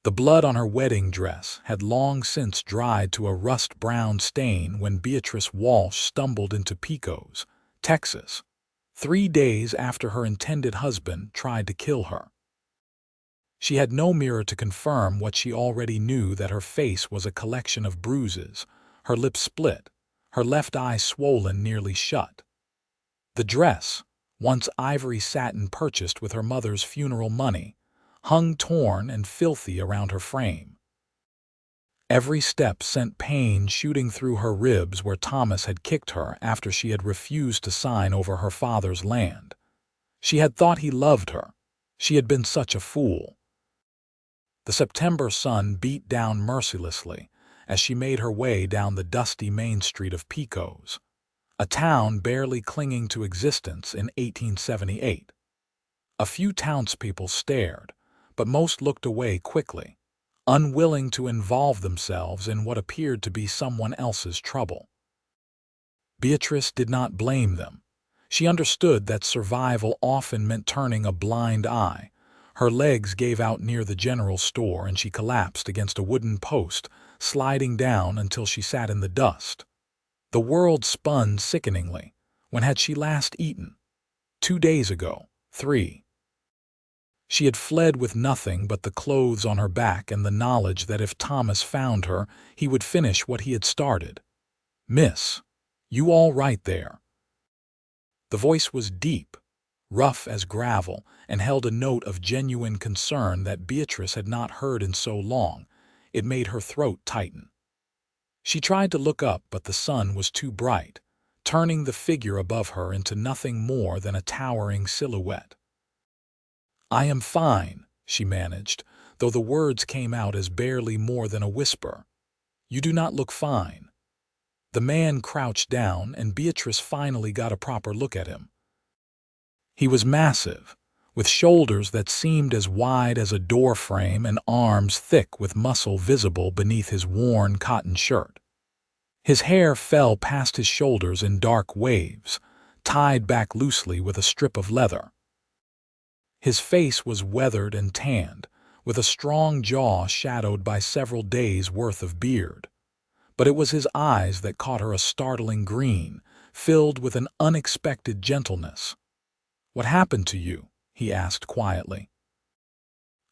The blood on her wedding dress had long since dried to a rust-brown stain when Beatrice Walsh stumbled into Pecos, Texas, 3 days after her intended husband tried to kill her. She had no mirror to confirm what she already knew, that her face was a collection of bruises, her lips split, her left eye swollen nearly shut. The dress, once ivory satin purchased with her mother's funeral money, hung torn and filthy around her frame. Every step sent pain shooting through her ribs where Thomas had kicked her after she had refused to sign over her father's land. She had thought he loved her. She had been such a fool. The September sun beat down mercilessly as she made her way down the dusty main street of Pecos, a town barely clinging to existence in 1878. A few townspeople stared, but most looked away quickly, unwilling to involve themselves in what appeared to be someone else's trouble. Beatrice did not blame them. She understood that survival often meant turning a blind eye. Her legs gave out near the general store and she collapsed against a wooden post, sliding down until she sat in the dust. The world spun sickeningly. When had she last eaten? 2 days ago. 3. She had fled with nothing but the clothes on her back and the knowledge that if Thomas found her, he would finish what he had started. "Miss, you all right there?" The voice was deep, rough as gravel, and held a note of genuine concern that Beatrice had not heard in so long. It made her throat tighten. She tried to look up, but the sun was too bright, turning the figure above her into nothing more than a towering silhouette. "I am fine," she managed, though the words came out as barely more than a whisper. "You do not look fine." The man crouched down, and Beatrice finally got a proper look at him. He was massive, with shoulders that seemed as wide as a door frame and arms thick with muscle visible beneath his worn cotton shirt. His hair fell past his shoulders in dark waves, tied back loosely with a strip of leather. His face was weathered and tanned, with a strong jaw shadowed by several days' worth of beard. But it was his eyes that caught her, a startling green, filled with an unexpected gentleness. "What happened to you?" he asked quietly.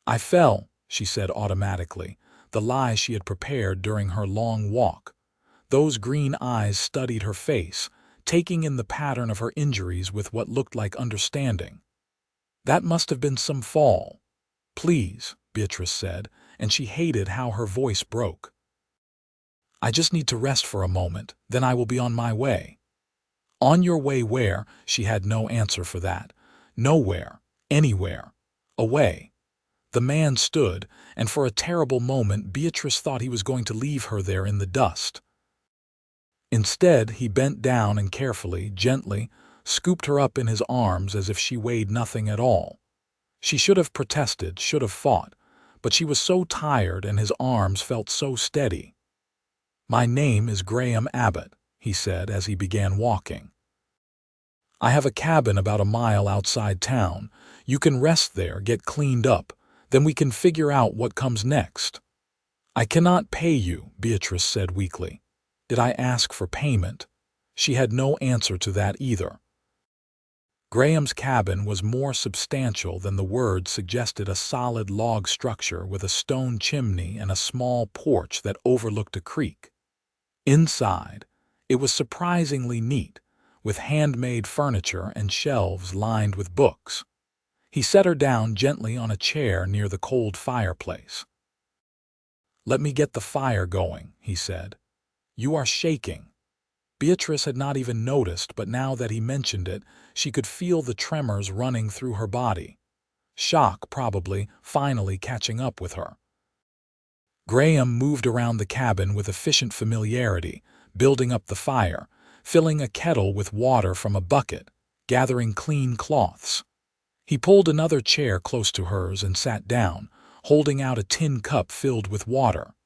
"I fell," she said automatically, the lie she had prepared during her long walk. Those green eyes studied her face, taking in the pattern of her injuries with what looked like understanding. "That must have been some fall." "Please," Beatrice said, and she hated how her voice broke. "I just need to rest for a moment, then I will be on my way." "On your way where?" She had no answer for that. "Nowhere. Anywhere. Away." The man stood, and for a terrible moment Beatrice thought he was going to leave her there in the dust. Instead, he bent down and carefully, gently, scooped her up in his arms as if she weighed nothing at all. She should have protested, should have fought, but she was so tired and his arms felt so steady. "My name is Graham Abbott," he said as he began walking. "I have a cabin about a mile outside town. You can rest there, get cleaned up, then we can figure out what comes next." "I cannot pay you," Beatrice said weakly. "Did I ask for payment?" She had no answer to that either. Graham's cabin was more substantial than the words suggested, a solid log structure with a stone chimney and a small porch that overlooked a creek. Inside, it was surprisingly neat, with handmade furniture and shelves lined with books. He set her down gently on a chair near the cold fireplace. "Let me get the fire going," he said. "You are shaking." Beatrice had not even noticed, but now that he mentioned it, she could feel the tremors running through her body. Shock, probably, finally catching up with her. Graham moved around the cabin with efficient familiarity, building up the fire, filling a kettle with water from a bucket, gathering clean cloths. He pulled another chair close to hers and sat down, holding out a tin cup filled with water.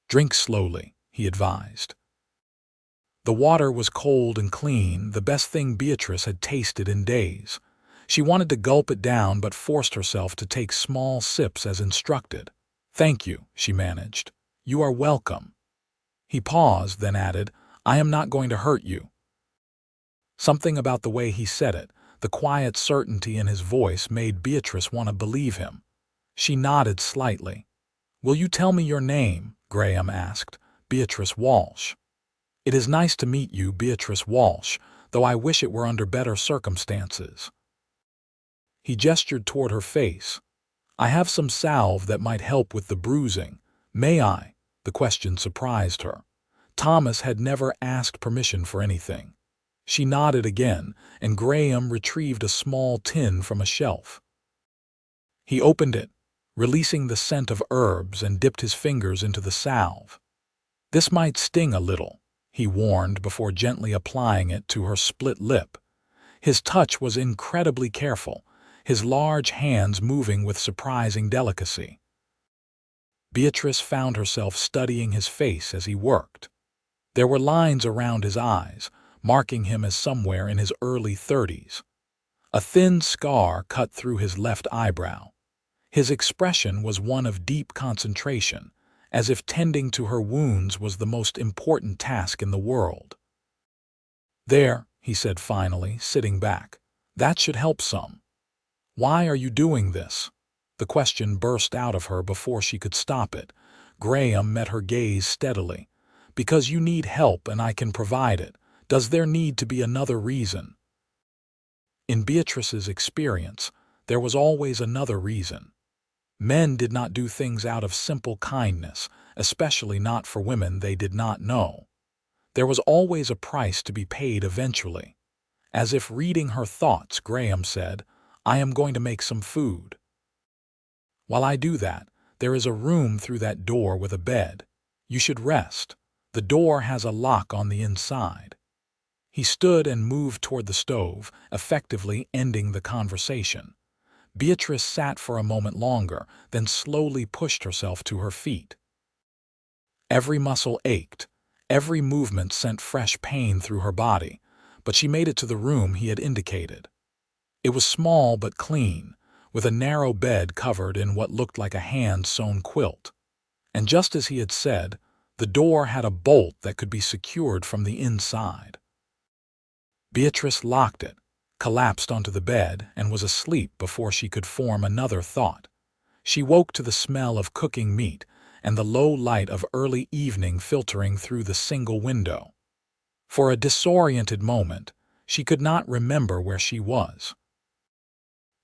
"Drink slowly," he advised. The water was cold and clean, the best thing Beatrice had tasted in days. She wanted to gulp it down but forced herself to take small sips as instructed. "Thank you," she managed. "You are welcome." He paused, then added, "I am not going to hurt you." Something about the way he said it, the quiet certainty in his voice, made Beatrice want to believe him. She nodded slightly. "Will you tell me your name?" Graham asked. "Beatrice Walsh." "It is nice to meet you, Beatrice Walsh, though I wish it were under better circumstances." He gestured toward her face. "I have some salve that might help with the bruising. May I?" The question surprised her. Thomas had never asked permission for anything. She nodded again, and Graham retrieved a small tin from a shelf. He opened it, releasing the scent of herbs, and dipped his fingers into the salve. "This might sting a little," he warned before gently applying it to her split lip. His touch was incredibly careful, his large hands moving with surprising delicacy. Beatrice found herself studying his face as he worked. There were lines around his eyes, marking him as somewhere in his early 30s. A thin scar cut through his left eyebrow. His expression was one of deep concentration, as if tending to her wounds was the most important task in the world. "There," he said finally, sitting back. "That should help some." "Why are you doing this?" The question burst out of her before she could stop it. Graham met her gaze steadily. "Because you need help and I can provide it. Does there need to be another reason?" In Beatrice's experience, there was always another reason. Men did not do things out of simple kindness, especially not for women they did not know. There was always a price to be paid eventually. As if reading her thoughts, Graham said, "I am going to make some food. While I do that, there is a room through that door with a bed. You should rest. The door has a lock on the inside." He stood and moved toward the stove, effectively ending the conversation. Beatrice sat for a moment longer, then slowly pushed herself to her feet. Every muscle ached. Every movement sent fresh pain through her body, but she made it to the room he had indicated. It was small but clean, with a narrow bed covered in what looked like a hand-sewn quilt. And just as he had said, the door had a bolt that could be secured from the inside. Beatrice locked it, collapsed onto the bed, and was asleep before she could form another thought. She woke to the smell of cooking meat and the low light of early evening filtering through the single window. For a disoriented moment, she could not remember where she was.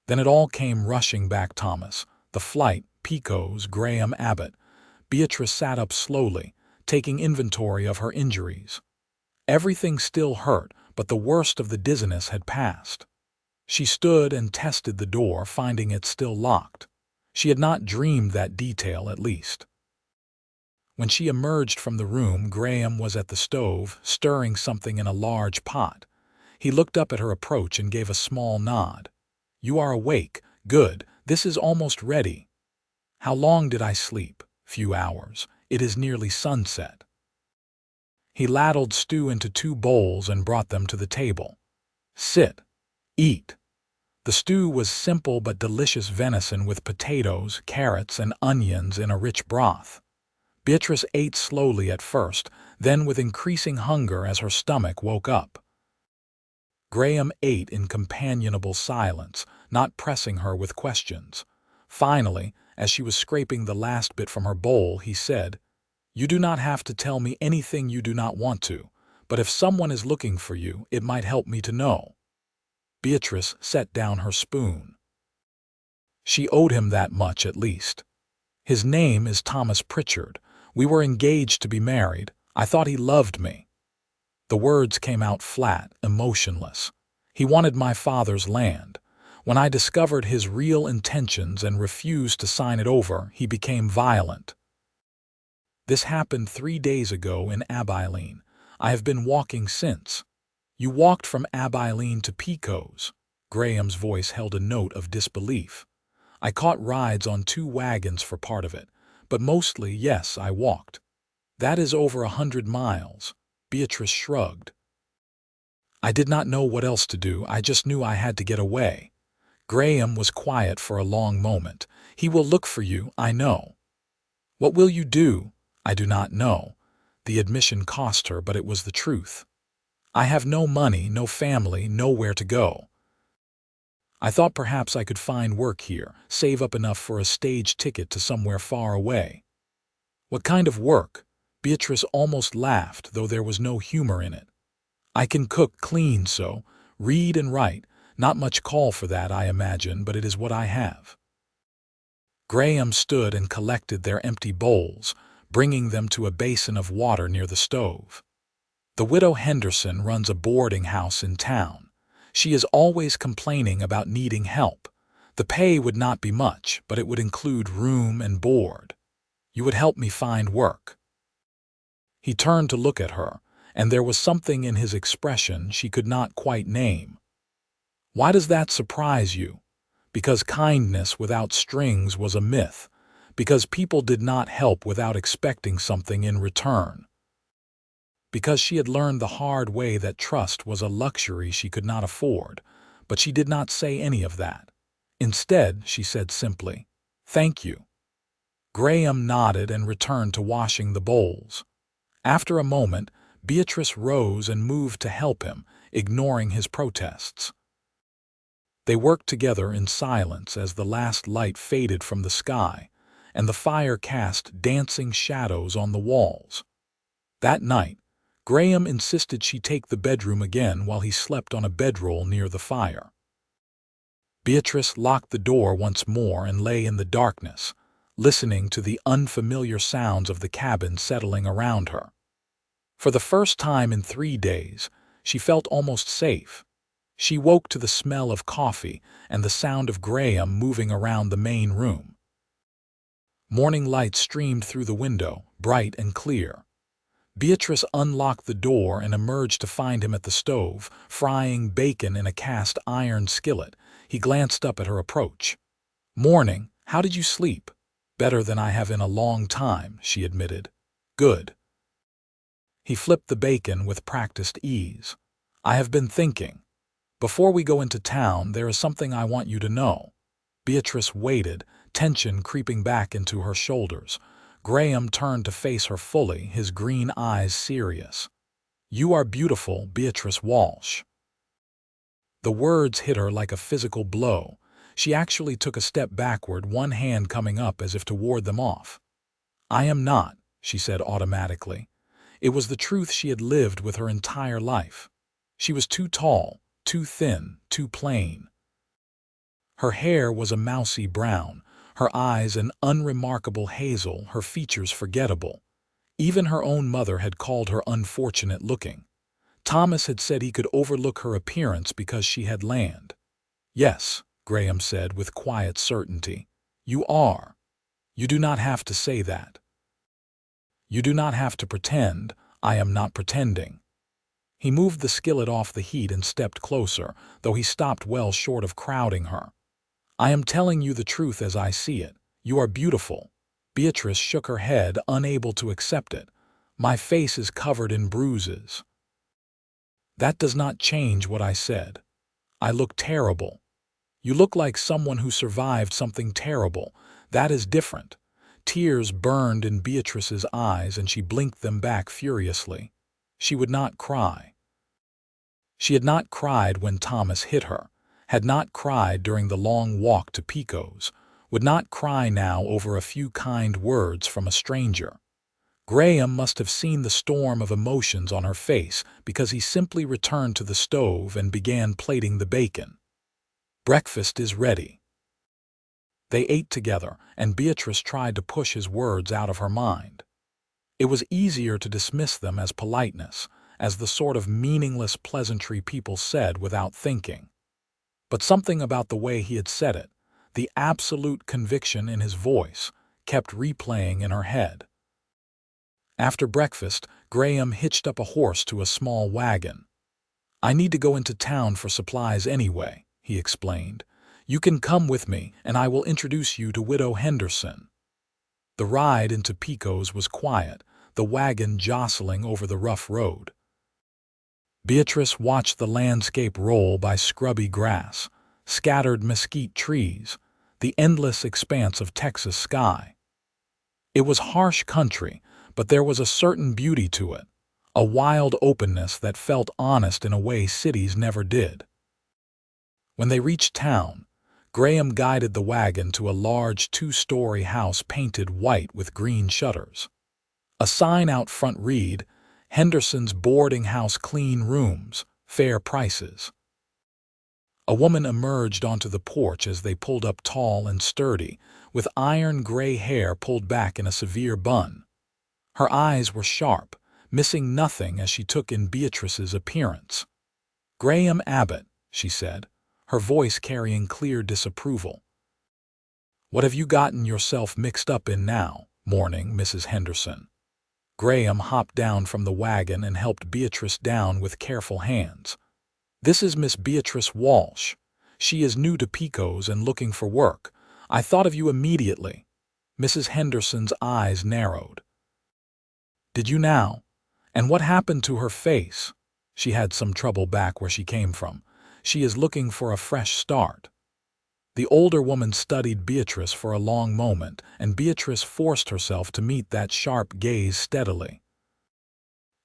Then it all came rushing back. Thomas, the flight, Pico's, Graham Abbott. Beatrice sat up slowly, taking inventory of her injuries. Everything still hurt, but the worst of the dizziness had passed. She stood and tested the door, finding it still locked. She had not dreamed that detail, at least. When she emerged from the room, Graham was at the stove, stirring something in a large pot. He looked up at her approach and gave a small nod. "You are awake. Good. This is almost ready." "How long did I sleep?" "Few hours. It is nearly sunset." He ladled stew into 2 bowls and brought them to the table. "Sit. Eat." The stew was simple but delicious: venison with potatoes, carrots, and onions in a rich broth. Beatrice ate slowly at first, then with increasing hunger as her stomach woke up. Graham ate in companionable silence, not pressing her with questions. Finally, as she was scraping the last bit from her bowl, he said, "You do not have to tell me anything you do not want to, but if someone is looking for you, it might help me to know." Beatrice set down her spoon. She owed him that much at least. "His name is Thomas Pritchard. We were engaged to be married. I thought he loved me." The words came out flat, emotionless. "He wanted my father's land. When I discovered his real intentions and refused to sign it over, he became violent. This happened 3 days ago in Abilene. I have been walking since." "You walked from Abilene to Pico's?" Graham's voice held a note of disbelief. "I caught rides on 2 wagons for part of it, but mostly, yes, I walked." "That is over 100 miles. Beatrice shrugged. "I did not know what else to do. I just knew I had to get away." Graham was quiet for a long moment. "He will look for you, I know." What will you do? I do not know. The admission cost her, but it was the truth. I have no money, no family, nowhere to go. I thought perhaps I could find work here, save up enough for a stage ticket to somewhere far away. What kind of work? Beatrice almost laughed, though there was no humor in it. I can cook, clean, read and write. Not much call for that, I imagine, but it is what I have. Graham stood and collected their empty bowls, bringing them to a basin of water near the stove. The widow Henderson runs a boarding house in town. She is always complaining about needing help. The pay would not be much, but it would include room and board. You would help me find work. He turned to look at her, and there was something in his expression she could not quite name. Why does that surprise you? Because kindness without strings was a myth. Because people did not help without expecting something in return. Because she had learned the hard way that trust was a luxury she could not afford, but she did not say any of that. Instead, she said simply, "Thank you." Graham nodded and returned to washing the bowls. After a moment, Beatrice rose and moved to help him, ignoring his protests. They worked together in silence as the last light faded from the sky, and the fire cast dancing shadows on the walls. That night, Graham insisted she take the bedroom again while he slept on a bedroll near the fire. Beatrice locked the door once more and lay in the darkness, listening to the unfamiliar sounds of the cabin settling around her. For the first time in 3 days, she felt almost safe. She woke to the smell of coffee and the sound of Graham moving around the main room. Morning light streamed through the window, bright and clear. Beatrice unlocked the door and emerged to find him at the stove, frying bacon in a cast iron skillet. He glanced up at her approach. "Morning, how did you sleep?" "Better than I have in a long time," she admitted. "Good." He flipped the bacon with practiced ease. "I have been thinking. Before we go into town, there is something I want you to know." Beatrice waited, tension creeping back into her shoulders. Graham turned to face her fully, his green eyes serious. "You are beautiful, Beatrice Walsh." The words hit her like a physical blow. She actually took a step backward, one hand coming up as if to ward them off. "I am not," she said automatically. It was the truth she had lived with her entire life. She was too tall, too thin, too plain. Her hair was a mousy brown, her eyes an unremarkable hazel, her features forgettable. Even her own mother had called her unfortunate looking. Thomas had said he could overlook her appearance because she had land. "Yes," Graham said with quiet certainty. "You are. You do not have to say that. You do not have to pretend. I am not pretending." He moved the skillet off the heat and stepped closer, though he stopped well short of crowding her. "I am telling you the truth as I see it. You are beautiful." Beatrice shook her head, unable to accept it. "My face is covered in bruises." "That does not change what I said. I look terrible." "You look like someone who survived something terrible. That is different." Tears burned in Beatrice's eyes and she blinked them back furiously. She would not cry. She had not cried when Thomas hit her, had not cried during the long walk to Pico's, would not cry now over a few kind words from a stranger. Graham must have seen the storm of emotions on her face because he simply returned to the stove and began plating the bacon. "Breakfast is ready." They ate together, and Beatrice tried to push his words out of her mind. It was easier to dismiss them as politeness, as the sort of meaningless pleasantry people said without thinking. But something about the way he had said it, the absolute conviction in his voice, kept replaying in her head. After breakfast, Graham hitched up a horse to a small wagon. "I need to go into town for supplies anyway," he explained. "You can come with me, and I will introduce you to Widow Henderson." The ride into Pico's was quiet, the wagon jostling over the rough road. Beatrice watched the landscape roll by scrubby grass, scattered mesquite trees, the endless expanse of Texas sky. It was harsh country, but there was a certain beauty to it, a wild openness that felt honest in a way cities never did. When they reached town, Graham guided the wagon to a large two-story house painted white with green shutters. A sign out front read, "Henderson's Boarding House Clean Rooms, Fair Prices." A woman emerged onto the porch as they pulled up, tall and sturdy, with iron gray hair pulled back in a severe bun. Her eyes were sharp, missing nothing as she took in Beatrice's appearance. "Graham Abbott," she said, her voice carrying clear disapproval. "What have you gotten yourself mixed up in now?" "Morning, Mrs. Henderson." Graham hopped down from the wagon and helped Beatrice down with careful hands. "This is Miss Beatrice Walsh. She is new to Pecos and looking for work. I thought of you immediately." Mrs. Henderson's eyes narrowed. "Did you now? And what happened to her face?" "She had some trouble back where she came from. She is looking for a fresh start." The older woman studied Beatrice for a long moment, and Beatrice forced herself to meet that sharp gaze steadily.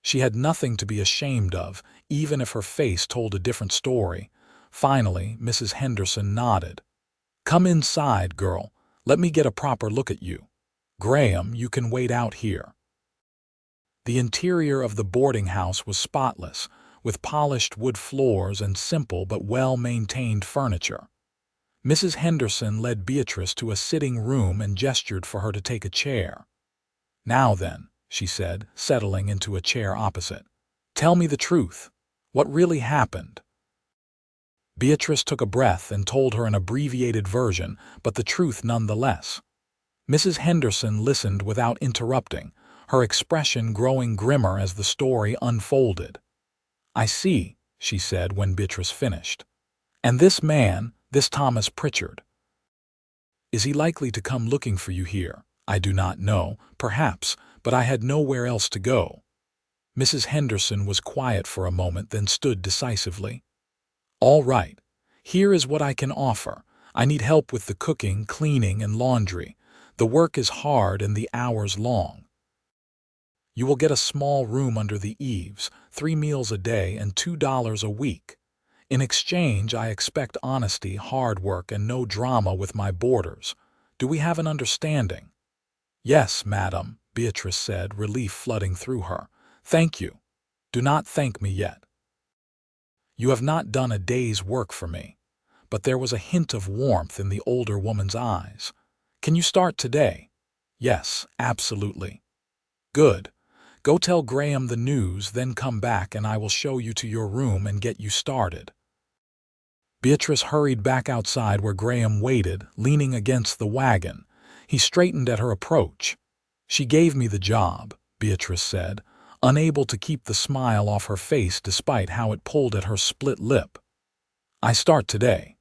She had nothing to be ashamed of, even if her face told a different story. Finally, Mrs. Henderson nodded. "Come inside, girl. Let me get a proper look at you. Graham, you can wait out here." The interior of the boarding house was spotless, with polished wood floors and simple but well-maintained furniture. Mrs. Henderson led Beatrice to a sitting room and gestured for her to take a chair. "Now then," she said, settling into a chair opposite. "Tell me the truth. What really happened?" Beatrice took a breath and told her an abbreviated version, but the truth nonetheless. Mrs. Henderson listened without interrupting, her expression growing grimmer as the story unfolded. "I see," she said when Beatrice finished. "And this man, this Thomas Pritchard, is he likely to come looking for you here?" "I do not know, perhaps, but I had nowhere else to go." Mrs. Henderson was quiet for a moment, then stood decisively. "All right, here is what I can offer. I need help with the cooking, cleaning, and laundry. The work is hard and the hours long. You will get a small room under the eaves, 3 meals a day, and $2 a week. In exchange, I expect honesty, hard work, and no drama with my boarders. Do we have an understanding?" "Yes, madam," Beatrice said, relief flooding through her. "Thank you. Do not thank me yet. You have not done a day's work for me." But there was a hint of warmth in the older woman's eyes. "Can you start today?" "Yes, absolutely." "Good. Go tell Graham the news, then come back and I will show you to your room and get you started." Beatrice hurried back outside where Graham waited, leaning against the wagon. He straightened at her approach. "She gave me the job," Beatrice said, unable to keep the smile off her face despite how it pulled at her split lip. "I start today."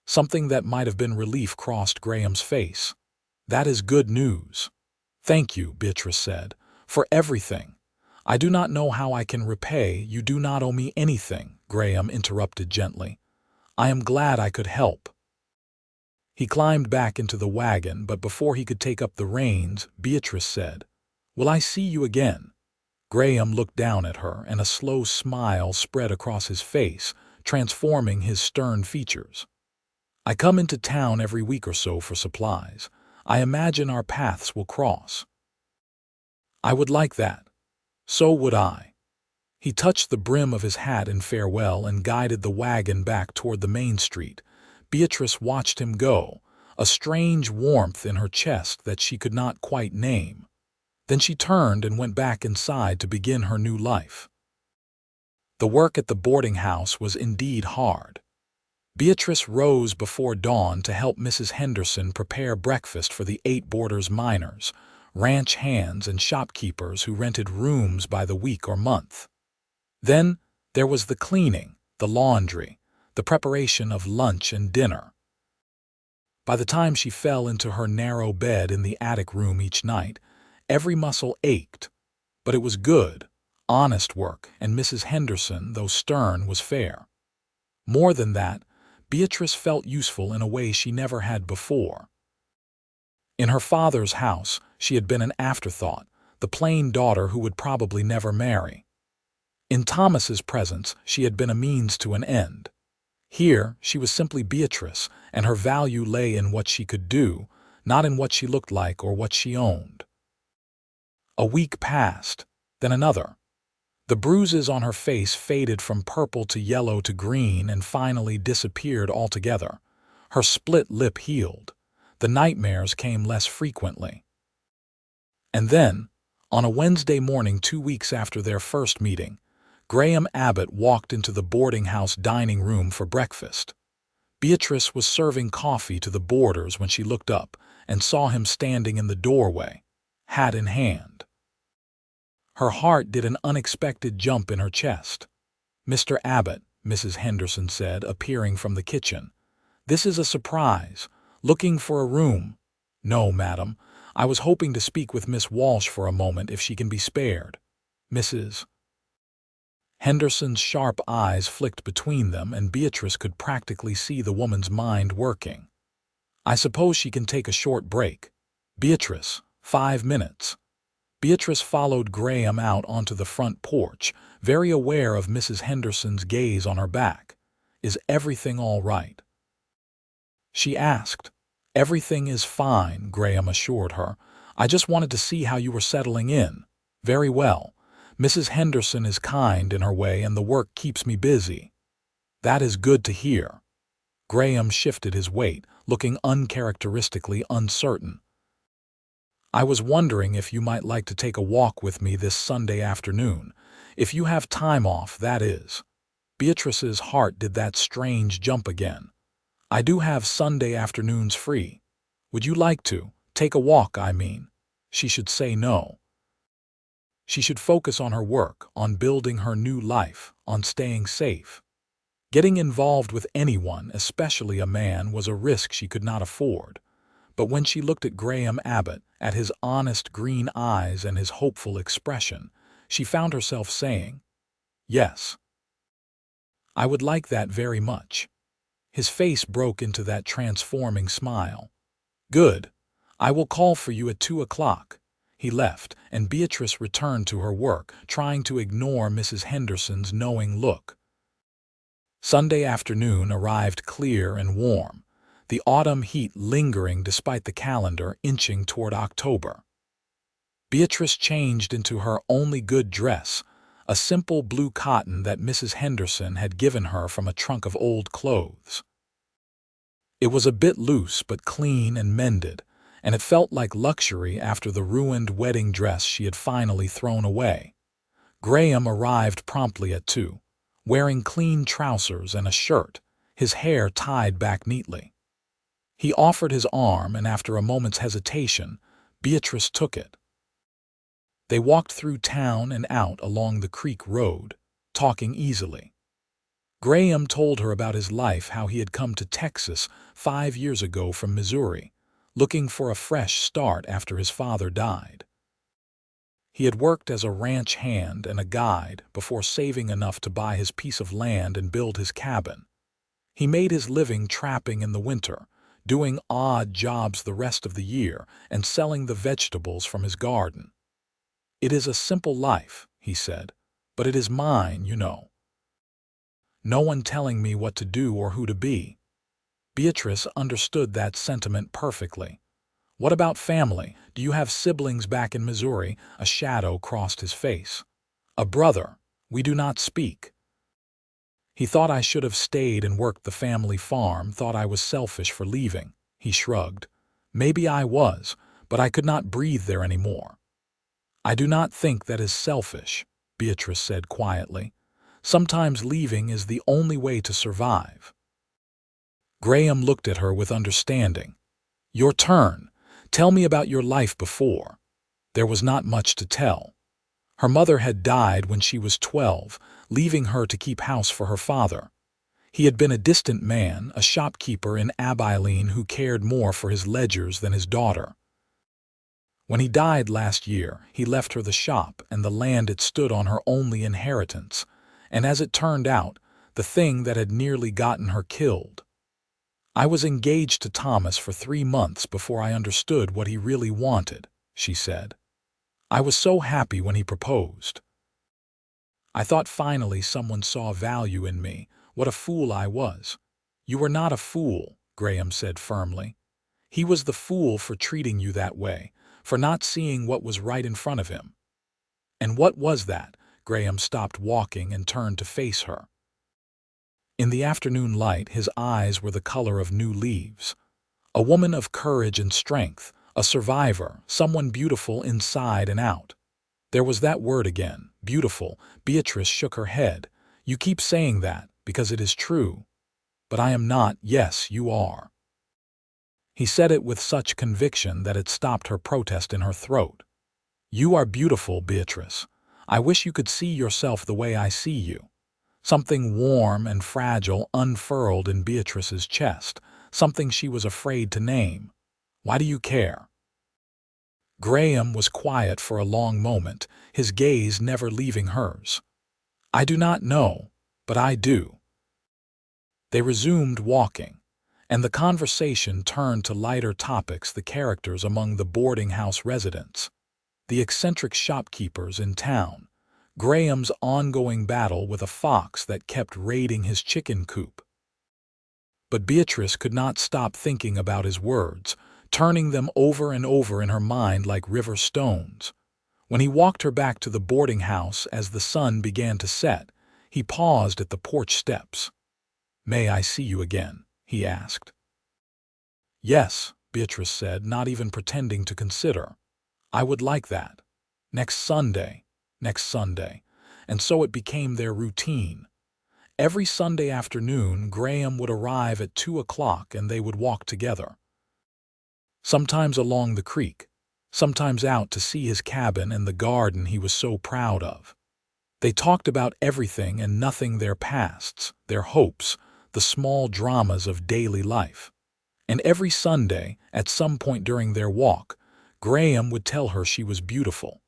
Something that might have been relief crossed Graham's face. "That is good news." "Thank you," Beatrice said, "for everything. I do not know how I can repay. You do not owe me anything," Graham interrupted gently. "I am glad I could help." He climbed back into the wagon, but before he could take up the reins, Beatrice said, "Will I see you again?" Graham looked down at her, and a slow smile spread across his face, transforming his stern features. "I come into town every week or so for supplies. I imagine our paths will cross." "I would like that. So would I." He touched the brim of his hat in farewell and guided the wagon back toward the main street. Beatrice watched him go, a strange warmth in her chest that she could not quite name. Then she turned and went back inside to begin her new life. The work at the boarding house was indeed hard. Beatrice rose before dawn to help Mrs. Henderson prepare breakfast for the 8 boarders miners, ranch hands and shopkeepers who rented rooms by the week or month. Then there was the cleaning, the laundry, the preparation of lunch and dinner. By the time she fell into her narrow bed in the attic room each night, every muscle ached. But it was good, honest work, and Mrs. Henderson, though stern, was fair. More than that, Beatrice felt useful in a way she never had before. In her father's house, she had been an afterthought, the plain daughter who would probably never marry. In Thomas's presence, she had been a means to an end. Here, she was simply Beatrice, and her value lay in what she could do, not in what she looked like or what she owned. A week passed, then another. The bruises on her face faded from purple to yellow to green and finally disappeared altogether. Her split lip healed. The nightmares came less frequently. And then, on a Wednesday morning 2 weeks after their first meeting, Graham Abbott walked into the boarding house dining room for breakfast. Beatrice was serving coffee to the boarders when she looked up and saw him standing in the doorway, hat in hand. Her heart did an unexpected jump in her chest. "Mr. Abbott," Mrs. Henderson said, appearing from the kitchen. "This is a surprise. Looking for a room?" "No, madam. I was hoping to speak with Miss Walsh for a moment if she can be spared." Mrs. Henderson's sharp eyes flicked between them, and Beatrice could practically see the woman's mind working. "I suppose she can take a short break." "Beatrice, 5 minutes." Beatrice followed Graham out onto the front porch, very aware of Mrs. Henderson's gaze on her back. "Is everything all right?" she asked. "Everything is fine," Graham assured her. "I just wanted to see how you were settling in." "Very well. Mrs. Henderson is kind in her way and the work keeps me busy." "That is good to hear." Graham shifted his weight, looking uncharacteristically uncertain. "I was wondering if you might like to take a walk with me this Sunday afternoon. If you have time off, that is." Beatrice's heart did that strange jump again. "I do have Sunday afternoons free. Would you like to? Take a walk, I mean." She should say no. She should focus on her work, on building her new life, on staying safe. Getting involved with anyone, especially a man, was a risk she could not afford. But when she looked at Graham Abbott, at his honest green eyes and his hopeful expression, she found herself saying, "Yes, I would like that very much." His face broke into that transforming smile. "Good. I will call for you at 2 o'clock." He left, and Beatrice returned to her work, trying to ignore Mrs. Henderson's knowing look. Sunday afternoon arrived clear and warm, the autumn heat lingering despite the calendar inching toward October. Beatrice changed into her only good dress, a simple blue cotton that Mrs. Henderson had given her from a trunk of old clothes. It was a bit loose but clean and mended, and it felt like luxury after the ruined wedding dress she had finally thrown away. Graham arrived promptly at 2, wearing clean trousers and a shirt, his hair tied back neatly. He offered his arm, and after a moment's hesitation, Beatrice took it. They walked through town and out along the creek road, talking easily. Graham told her about his life, how he had come to Texas 5 years ago from Missouri, looking for a fresh start after his father died. He had worked as a ranch hand and a guide before saving enough to buy his piece of land and build his cabin. He made his living trapping in the winter, doing odd jobs the rest of the year, and selling the vegetables from his garden. "It is a simple life," he said, "but it is mine, you know. No one telling me what to do or who to be." Beatrice understood that sentiment perfectly. "What about family? Do you have siblings back in Missouri?" A shadow crossed his face. "A brother. We do not speak." "He thought I should have stayed and worked the family farm, thought I was selfish for leaving." He shrugged. "Maybe I was, but I could not breathe there anymore." "I do not think that is selfish," Beatrice said quietly. "Sometimes leaving is the only way to survive." Graham looked at her with understanding. "Your turn. Tell me about your life before." There was not much to tell. Her mother had died when she was 12, leaving her to keep house for her father. He had been a distant man, a shopkeeper in Abilene who cared more for his ledgers than his daughter. When he died last year, he left her the shop and the land it stood on, her only inheritance, and as it turned out, the thing that had nearly gotten her killed. I was engaged to Thomas for 3 months before I understood what he really wanted, she said. I was so happy when he proposed. I thought finally someone saw value in me. What a fool I was. You were not a fool, Graham said firmly. He was the fool for treating you that way, for not seeing what was right in front of him. And what was that? Graham stopped walking and turned to face her. In the afternoon light, his eyes were the color of new leaves. A woman of courage and strength, a survivor, someone beautiful inside and out. There was that word again, beautiful. Beatrice shook her head. You keep saying that, because it is true. But I am not. Yes, you are. He said it with such conviction that it stopped her protest in her throat. You are beautiful, Beatrice. I wish you could see yourself the way I see you. Something warm and fragile unfurled in Beatrice's chest, something she was afraid to name. Why do you care? Graham was quiet for a long moment, his gaze never leaving hers. I do not know, but I do. They resumed walking, and the conversation turned to lighter topics, the characters among the boarding house residents, the eccentric shopkeepers in town, Graham's ongoing battle with a fox that kept raiding his chicken coop. But Beatrice could not stop thinking about his words, turning them over and over in her mind like river stones. When he walked her back to the boarding house as the sun began to set, he paused at the porch steps. May I see you again? He asked. Yes, Beatrice said, not even pretending to consider. I would like that. Next Sunday. And so it became their routine. Every Sunday afternoon, Graham would arrive at 2 o'clock and they would walk together. Sometimes along the creek, sometimes out to see his cabin and the garden he was so proud of. They talked about everything and nothing, their pasts, their hopes, the small dramas of daily life. And every Sunday, at some point during their walk, Graham would tell her she was beautiful.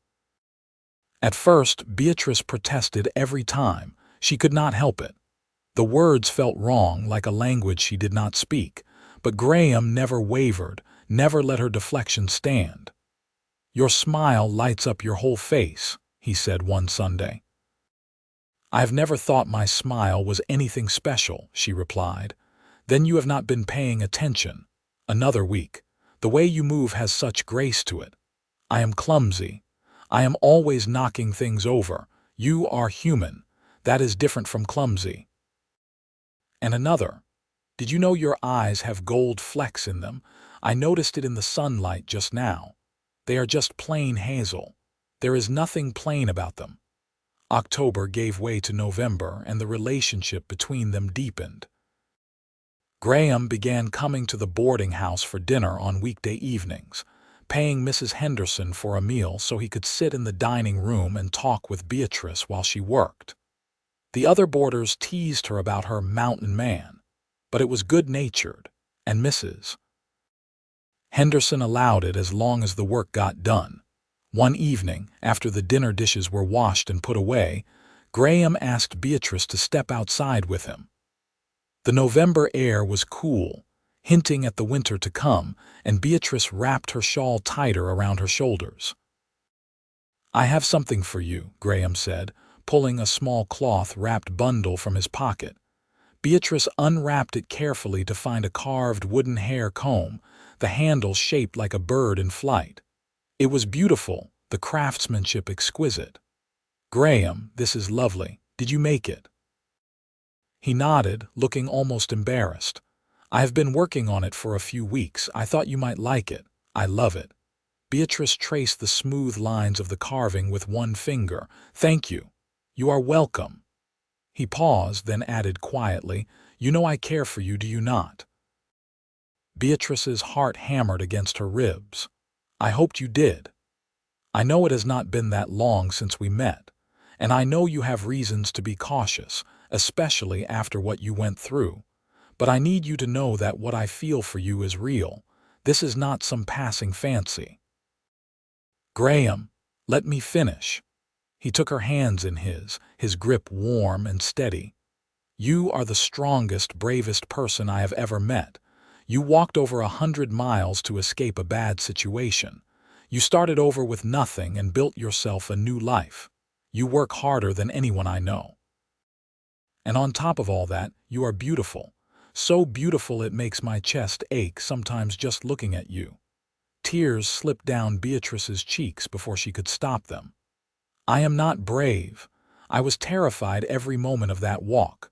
At first, Beatrice protested every time. She could not help it. The words felt wrong, like a language she did not speak, but Graham never wavered, never let her deflection stand. Your smile lights up your whole face, he said one Sunday. I have never thought my smile was anything special, she replied. Then you have not been paying attention. Another week. The way you move has such grace to it. I am clumsy. I am always knocking things over. You are human. That is different from clumsy. And another. Did you know your eyes have gold flecks in them? I noticed it in the sunlight just now. They are just plain hazel. There is nothing plain about them. October gave way to November, and the relationship between them deepened. Graham began coming to the boarding house for dinner on weekday evenings, paying Mrs. Henderson for a meal so he could sit in the dining room and talk with Beatrice while she worked. The other boarders teased her about her mountain man, but it was good-natured, and Mrs. Henderson allowed it as long as the work got done. One evening, after the dinner dishes were washed and put away, Graham asked Beatrice to step outside with him. The November air was cool, hinting at the winter to come, and Beatrice wrapped her shawl tighter around her shoulders. I have something for you, Graham said, pulling a small cloth-wrapped bundle from his pocket. Beatrice unwrapped it carefully to find a carved wooden hair comb, the handle shaped like a bird in flight. It was beautiful, the craftsmanship exquisite. Graham, this is lovely. Did you make it? He nodded, looking almost embarrassed. I have been working on it for a few weeks. I thought you might like it. I love it. Beatrice traced the smooth lines of the carving with one finger. Thank you. You are welcome. He paused, then added quietly, You know I care for you, do you not? Beatrice's heart hammered against her ribs. I hoped you did. I know it has not been that long since we met, and I know you have reasons to be cautious, especially after what you went through. But I need you to know that what I feel for you is real. This is not some passing fancy. Graham, let me finish. He took her hands in his grip warm and steady. You are the strongest, bravest person I have ever met. You walked over 100 miles to escape a bad situation. You started over with nothing and built yourself a new life. You work harder than anyone I know. And on top of all that, you are beautiful. So beautiful it makes my chest ache sometimes just looking at you." Tears slipped down Beatrice's cheeks before she could stop them. "I am not brave. I was terrified every moment of that walk.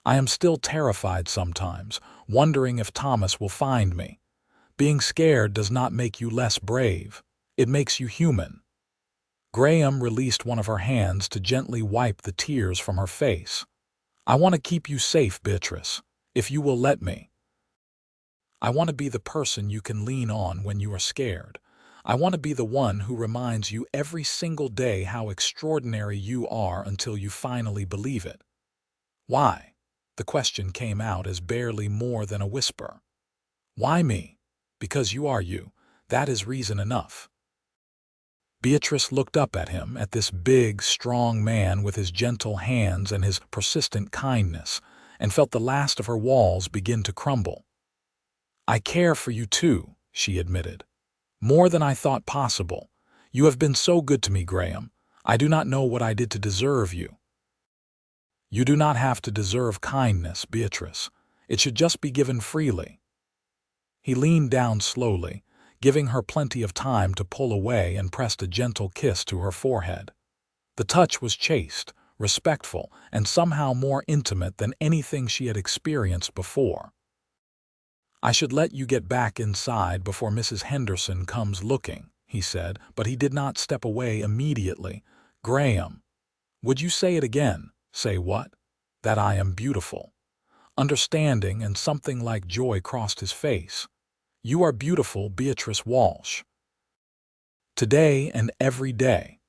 I am still terrified sometimes, wondering if Thomas will find me. Being scared does not make you less brave. It makes you human." Graham released one of her hands to gently wipe the tears from her face. "I want to keep you safe, Beatrice, if you will let me. I want to be the person you can lean on when you are scared. I want to be the one who reminds you every single day how extraordinary you are until you finally believe it." "Why?" The question came out as barely more than a whisper. "Why me? Because you are you. That is reason enough." Beatrice looked up at him, at this big, strong man with his gentle hands and his persistent kindness, and felt the last of her walls begin to crumble. "I care for you too," she admitted. "More than I thought possible. You have been so good to me, Graham. I do not know what I did to deserve you." "You do not have to deserve kindness, Beatrice. It should just be given freely." He leaned down slowly, giving her plenty of time to pull away, and pressed a gentle kiss to her forehead. The touch was chaste, respectful, and somehow more intimate than anything she had experienced before. "I should let you get back inside before Mrs. Henderson comes looking," he said, but he did not step away immediately. "Graham, would you say it again?" "Say what?" "That I am beautiful." Understanding and something like joy crossed his face. "You are beautiful, Beatrice Walsh. Today and every day."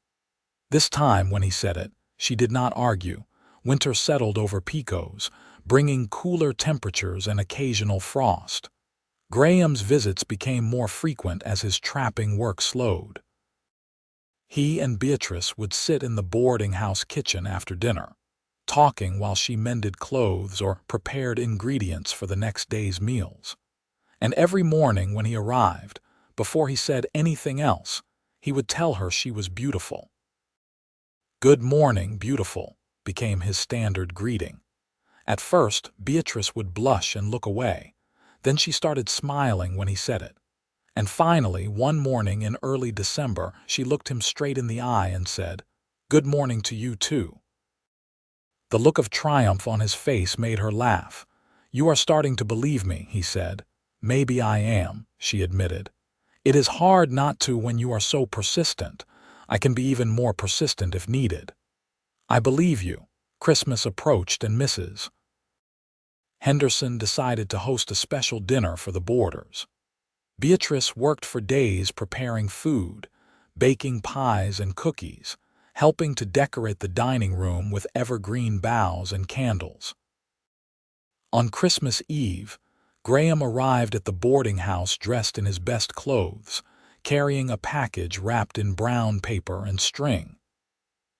This time, when he said it, she did not argue. Winter settled over Pecos, bringing cooler temperatures and occasional frost. Graham's visits became more frequent as his trapping work slowed. He and Beatrice would sit in the boarding house kitchen after dinner, talking while she mended clothes or prepared ingredients for the next day's meals. And every morning when he arrived, before he said anything else, he would tell her she was beautiful. "Good morning, beautiful," became his standard greeting. At first, Beatrice would blush and look away. Then she started smiling when he said it. And finally, one morning in early December, she looked him straight in the eye and said, "Good morning to you too." The look of triumph on his face made her laugh. "You are starting to believe me," he said. "Maybe I am," she admitted. "It is hard not to when you are so persistent. I can be even more persistent if needed." "I believe you." Christmas approached and Mrs. Henderson decided to host a special dinner for the boarders. Beatrice worked for days preparing food, baking pies and cookies, helping to decorate the dining room with evergreen boughs and candles. On Christmas Eve, Graham arrived at the boarding house dressed in his best clothes, carrying a package wrapped in brown paper and string.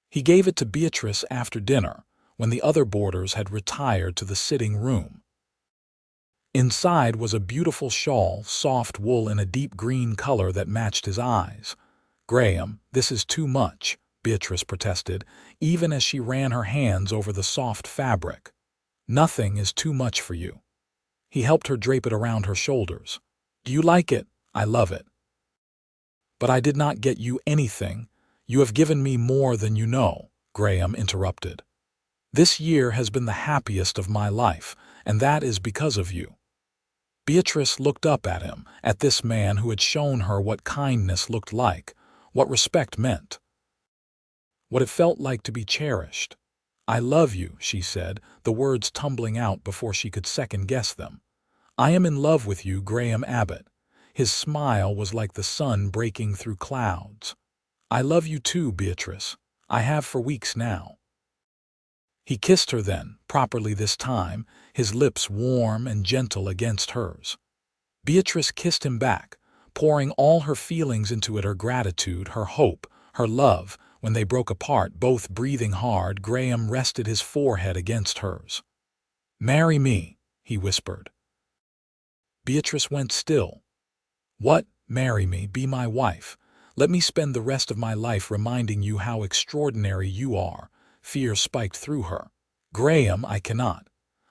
He gave it to Beatrice after dinner, when the other boarders had retired to the sitting room. Inside was a beautiful shawl, soft wool in a deep green color that matched his eyes. "Graham, this is too much," Beatrice protested, even as she ran her hands over the soft fabric. "Nothing is too much for you." He helped her drape it around her shoulders. "Do you like it?" "I love it." "But I did not get you anything. You have given me more than you know," Graham interrupted. "This year has been the happiest of my life, and that is because of you." Beatrice looked up at him, at this man who had shown her what kindness looked like, what respect meant, what it felt like to be cherished. "I love you," she said, the words tumbling out before she could second-guess them. "I am in love with you, Graham Abbott." His smile was like the sun breaking through clouds. "I love you too, Beatrice. I have for weeks now." He kissed her then, properly this time, his lips warm and gentle against hers. Beatrice kissed him back, pouring all her feelings into it, her gratitude, her hope, her love. When they broke apart, both breathing hard, Graham rested his forehead against hers. "Marry me," he whispered. Beatrice went still. "What? Marry me, be my wife. Let me spend the rest of my life reminding you how extraordinary you are." Fear spiked through her. "Graham, I cannot.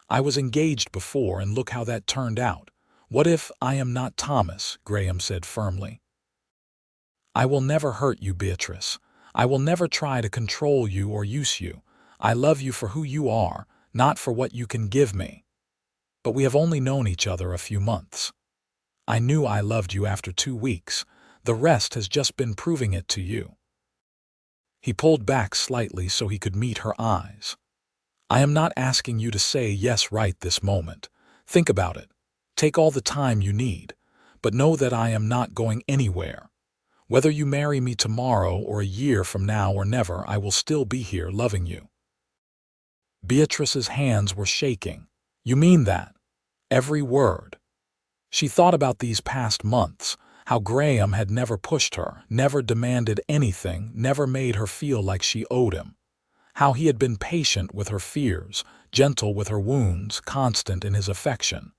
I was engaged before, and look how that turned out. What if I am not Thomas?" Graham said firmly. "I will never hurt you, Beatrice. I will never try to control you or use you. I love you for who you are, not for what you can give me. But we have only known each other a few months. I knew I loved you after 2 weeks. The rest has just been proving it to you." He pulled back slightly so he could meet her eyes. "I am not asking you to say yes right this moment. Think about it. Take all the time you need. But know that I am not going anywhere. Whether you marry me tomorrow or a year from now or never, I will still be here loving you." Beatrice's hands were shaking. "You mean that?" Every word. She thought about these past months, how Graham had never pushed her, never demanded anything, never made her feel like she owed him. How he had been patient with her fears, gentle with her wounds, constant in his affection.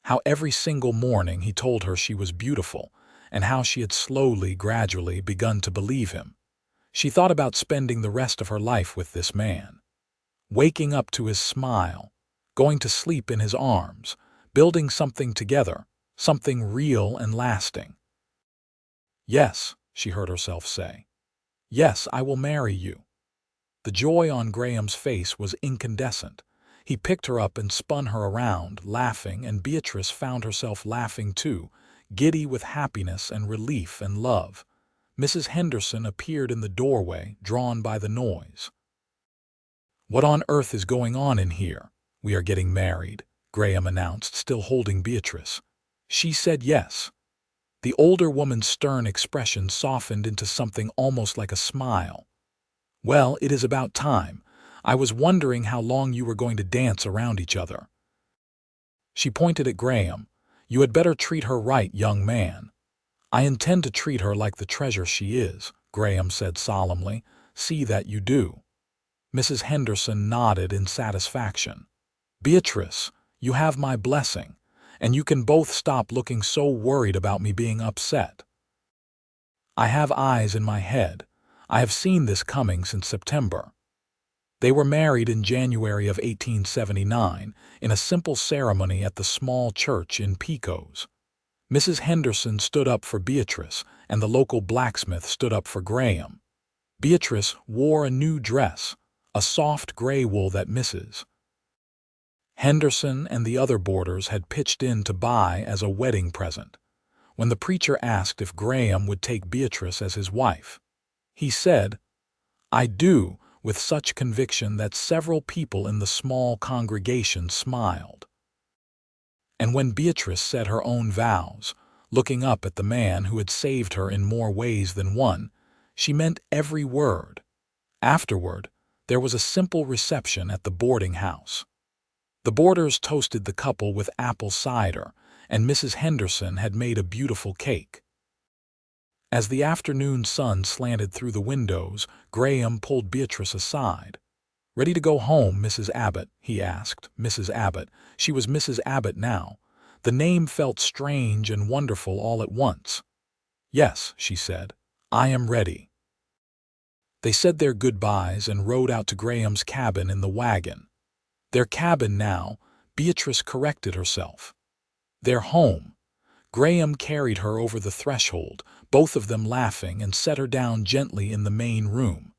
How every single morning he told her she was beautiful, and how she had slowly, gradually begun to believe him. She thought about spending the rest of her life with this man. Waking up to his smile, going to sleep in his arms, building something together, something real and lasting. "Yes," she heard herself say. "Yes, I will marry you." The joy on Graham's face was incandescent. He picked her up and spun her around, laughing, and Beatrice found herself laughing too, giddy with happiness and relief and love. Mrs. Henderson appeared in the doorway, drawn by the noise. "What on earth is going on in here?" "We are getting married," Graham announced, still holding Beatrice. She said yes. The older woman's stern expression softened into something almost like a smile. "Well, it is about time. I was wondering how long you were going to dance around each other." She pointed at Graham. "You had better treat her right, young man." "I intend to treat her like the treasure she is," Graham said solemnly. "See that you do." Mrs. Henderson nodded in satisfaction. "Beatrice, you have my blessing, and you can both stop looking so worried about me being upset. I have eyes in my head. I have seen this coming since September." They were married in January of 1879 in a simple ceremony at the small church in Pecos. Mrs. Henderson stood up for Beatrice, and the local blacksmith stood up for Graham. Beatrice wore a new dress, a soft gray wool that Mrs. Henderson and the other boarders had pitched in to buy as a wedding present. When the preacher asked if Graham would take Beatrice as his wife, he said, "I do," with such conviction that several people in the small congregation smiled. And when Beatrice said her own vows, looking up at the man who had saved her in more ways than one, she meant every word. Afterward, there was a simple reception at the boarding house. The boarders toasted the couple with apple cider, and Mrs. Henderson had made a beautiful cake. As the afternoon sun slanted through the windows, Graham pulled Beatrice aside. "Ready to go home, Mrs. Abbott?" he asked. Mrs. Abbott. She was Mrs. Abbott now. The name felt strange and wonderful all at once. "Yes," she said. "I am ready." They said their goodbyes and rode out to Graham's cabin in the wagon. Their cabin now, Beatrice corrected herself. Their home. Graham carried her over the threshold, both of them laughing, and set her down gently in the main room.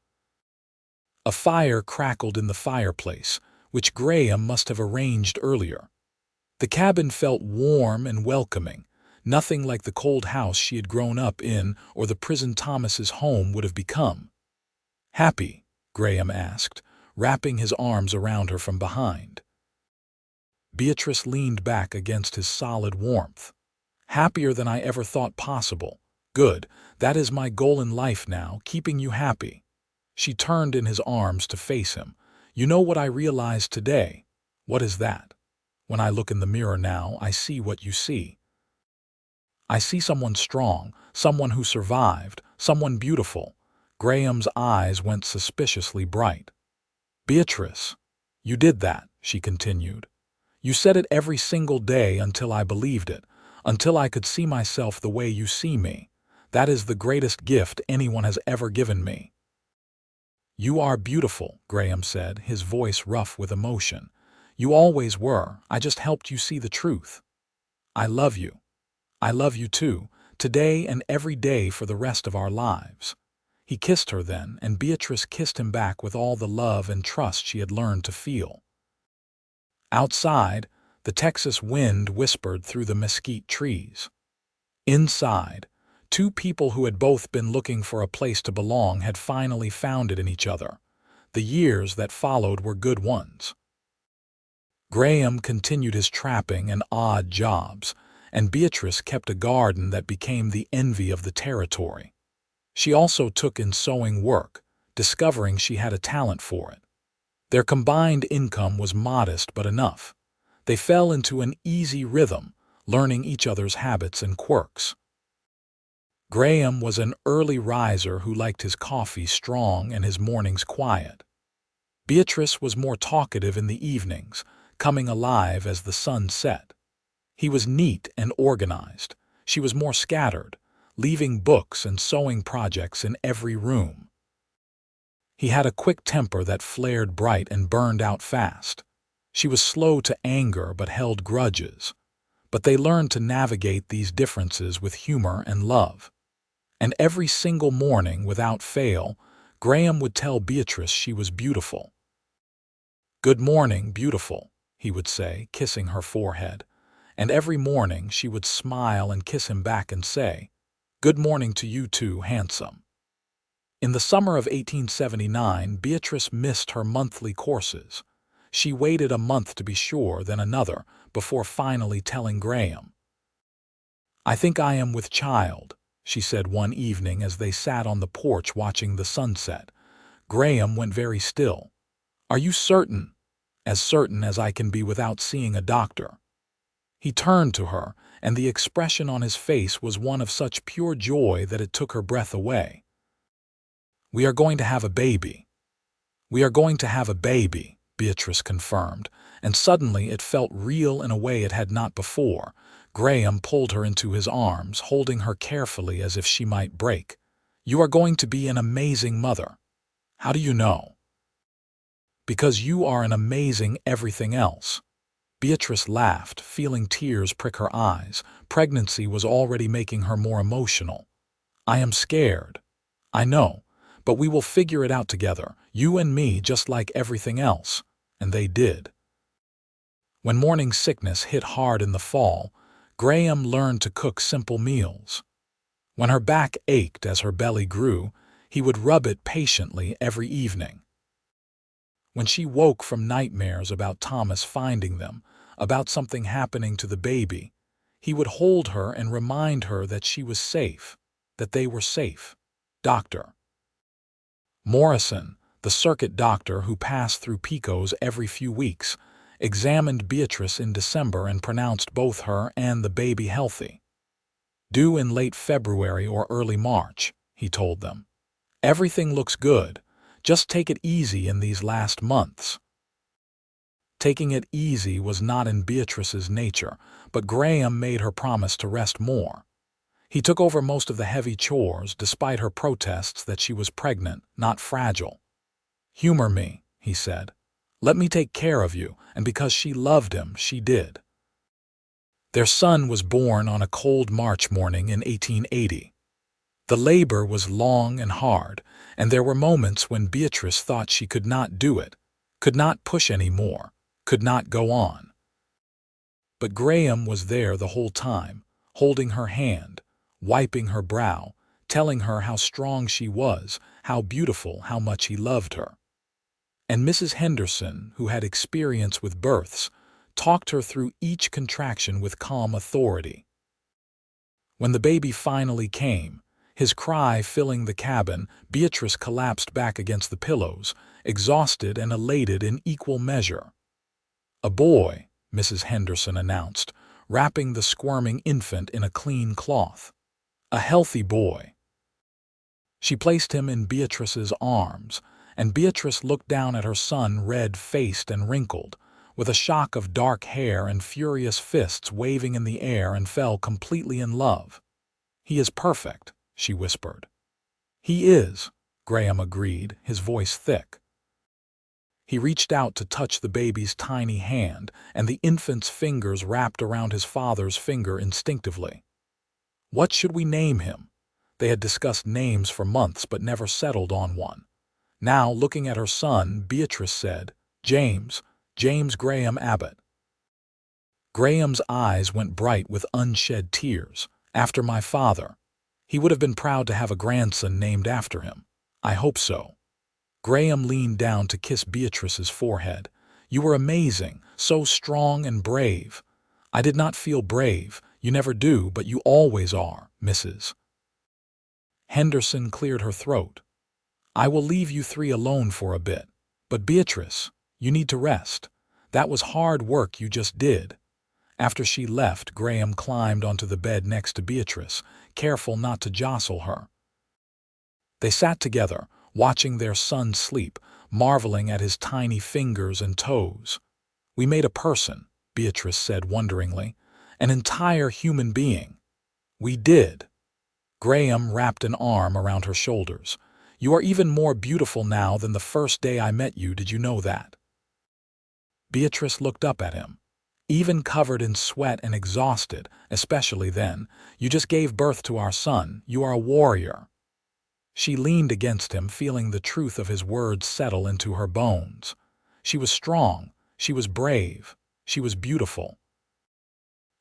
A fire crackled in the fireplace, which Graham must have arranged earlier. The cabin felt warm and welcoming, nothing like the cold house she had grown up in or the prison Thomas's home would have become. "Happy?" Graham asked, wrapping his arms around her from behind. Beatrice leaned back against his solid warmth. "Happier than I ever thought possible. Good, that is my goal in life now, keeping you happy." She turned in his arms to face him. "You know what I realized today?" "What is that?" "When I look in the mirror now, I see what you see. I see someone strong, someone who survived, someone beautiful." Graham's eyes went suspiciously bright. "Beatrice, you did that," she continued. You said it every single day until I believed it, until I could see myself the way you see me. That is the greatest gift anyone has ever given me." "You are beautiful," Graham said, his voice rough with emotion. "You always were. I just helped you see the truth. I love you. I love you too, today and every day for the rest of our lives." He kissed her then, and Beatrice kissed him back with all the love and trust she had learned to feel. Outside, the Texas wind whispered through the mesquite trees. Inside, two people who had both been looking for a place to belong had finally found it in each other. The years that followed were good ones. Graham continued his trapping and odd jobs, and Beatrice kept a garden that became the envy of the territory. She also took in sewing work, discovering she had a talent for it. Their combined income was modest but enough. They fell into an easy rhythm, learning each other's habits and quirks. Graham was an early riser who liked his coffee strong and his mornings quiet. Beatrice was more talkative in the evenings, coming alive as the sun set. He was neat and organized. She was more scattered, leaving books and sewing projects in every room. He had a quick temper that flared bright and burned out fast. She was slow to anger but held grudges. But they learned to navigate these differences with humor and love. And every single morning, without fail, Graham would tell Beatrice she was beautiful. "Good morning, beautiful," he would say, kissing her forehead. And every morning she would smile and kiss him back and say, "Good morning to you too, handsome." In the summer of 1879, Beatrice missed her monthly courses. She waited a month to be sure, then another, before finally telling Graham. "I think I am with child," she said one evening as they sat on the porch watching the sunset. Graham went very still. "Are you certain?" "As certain as I can be without seeing a doctor." He turned to her, and the expression on his face was one of such pure joy that it took her breath away. "We are going to have a baby." "We are going to have a baby," Beatrice confirmed, and suddenly it felt real in a way it had not before. Graham pulled her into his arms, holding her carefully as if she might break. "You are going to be an amazing mother." "How do you know?" "Because you are an amazing everything else." Beatrice laughed, feeling tears prick her eyes. Pregnancy was already making her more emotional. "I am scared." "I know, but we will figure it out together, you and me, just like everything else." And they did. When morning sickness hit hard in the fall, Graham learned to cook simple meals. When her back ached as her belly grew, he would rub it patiently every evening. When she woke from nightmares about Thomas finding them, about something happening to the baby, he would hold her and remind her that she was safe, that they were safe. Dr. Morrison, the circuit doctor who passed through Pecos every few weeks, examined Beatrice in December and pronounced both her and the baby healthy. "Due in late February or early March," he told them. "Everything looks good. Just take it easy in these last months." Taking it easy was not in Beatrice's nature, but Graham made her promise to rest more. He took over most of the heavy chores, despite her protests that she was pregnant, not fragile. "Humor me," he said. "Let me take care of you," and because she loved him, she did. Their son was born on a cold March morning in 1880. The labor was long and hard, and there were moments when Beatrice thought she could not do it, could not push any more, could not go on. But Graham was there the whole time, holding her hand, wiping her brow, telling her how strong she was, how beautiful, how much he loved her. And Mrs. Henderson, who had experience with births, talked her through each contraction with calm authority. When the baby finally came, his cry filling the cabin, Beatrice collapsed back against the pillows, exhausted and elated in equal measure. "A boy," Mrs. Henderson announced, wrapping the squirming infant in a clean cloth. "A healthy boy." She placed him in Beatrice's arms, and Beatrice looked down at her son, red-faced and wrinkled, with a shock of dark hair and furious fists waving in the air, and fell completely in love. "He is perfect," she whispered. "He is," Graham agreed, his voice thick. He reached out to touch the baby's tiny hand, and the infant's fingers wrapped around his father's finger instinctively. What should we name him? They had discussed names for months but never settled on one. Now, looking at her son, Beatrice said, James Graham Abbott." Graham's eyes went bright with unshed tears. "After my father. He would have been proud to have a grandson named after him." "I hope so." Graham leaned down to kiss Beatrice's forehead. "You were amazing, so strong and brave." "I did not feel brave. You never do, but you always are, Mrs. Henderson cleared her throat. "I will leave you three alone for a bit. But Beatrice, you need to rest. That was hard work you just did." After she left, Graham climbed onto the bed next to Beatrice, careful not to jostle her. They sat together, watching their son sleep, marveling at his tiny fingers and toes. "We made a person," Beatrice said wonderingly. "An entire human being." "We did." Graham wrapped an arm around her shoulders. "You are even more beautiful now than the first day I met you, did you know that?" Beatrice looked up at him. "Even covered in sweat and exhausted, especially then. You just gave birth to our son. You are a warrior." She leaned against him, feeling the truth of his words settle into her bones. She was strong, she was brave, she was beautiful.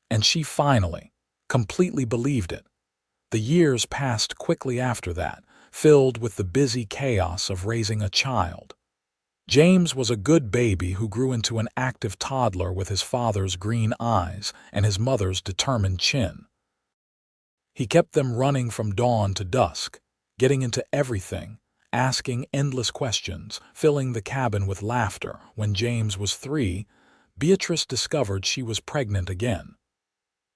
And she finally, completely believed it. The years passed quickly after that, filled with the busy chaos of raising a child. James was a good baby who grew into an active toddler with his father's green eyes and his mother's determined chin. He kept them running from dawn to dusk, getting into everything, asking endless questions, filling the cabin with laughter. When James was 3, Beatrice discovered she was pregnant again.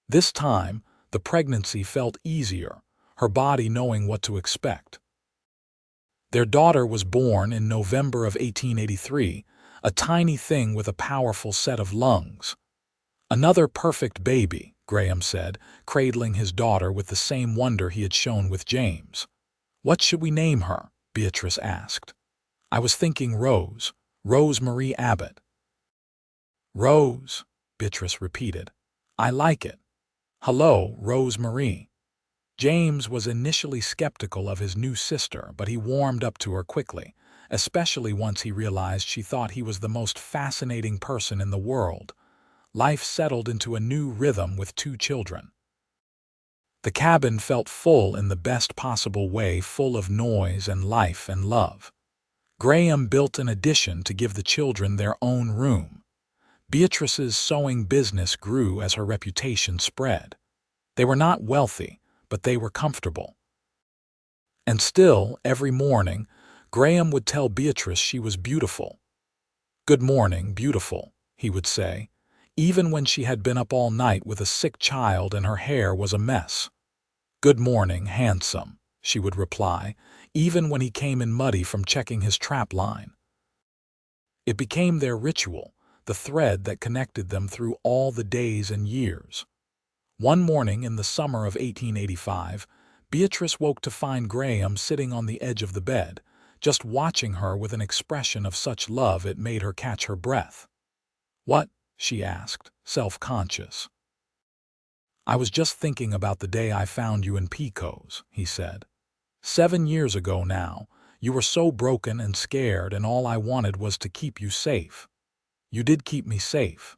This time, the pregnancy felt easier, her body knowing what to expect. Their daughter was born in November of 1883, a tiny thing with a powerful set of lungs. "Another perfect baby," Graham said, cradling his daughter with the same wonder he had shown with James. "What should we name her?" Beatrice asked. "I was thinking Rose Marie Abbott." "Rose," Beatrice repeated. "I like it. Hello, Rose Marie." James was initially skeptical of his new sister, but he warmed up to her quickly, especially once he realized she thought he was the most fascinating person in the world. Life settled into a new rhythm with 2 children. The cabin felt full in the best possible way, full of noise and life and love. Graham built an addition to give the children their own room. Beatrice's sewing business grew as her reputation spread. They were not wealthy, but they were comfortable. And still, every morning, Graham would tell Beatrice she was beautiful. "Good morning, beautiful," he would say, even when she had been up all night with a sick child and her hair was a mess. "Good morning, handsome," she would reply, even when he came in muddy from checking his trap line. It became their ritual, the thread that connected them through all the days and years. One morning in the summer of 1885, Beatrice woke to find Graham sitting on the edge of the bed, just watching her with an expression of such love it made her catch her breath. "What?" she asked, self-conscious. "I was just thinking about the day I found you in Pecos," he said. 7 years ago now. You were so broken and scared, and all I wanted was to keep you safe. You did keep me safe.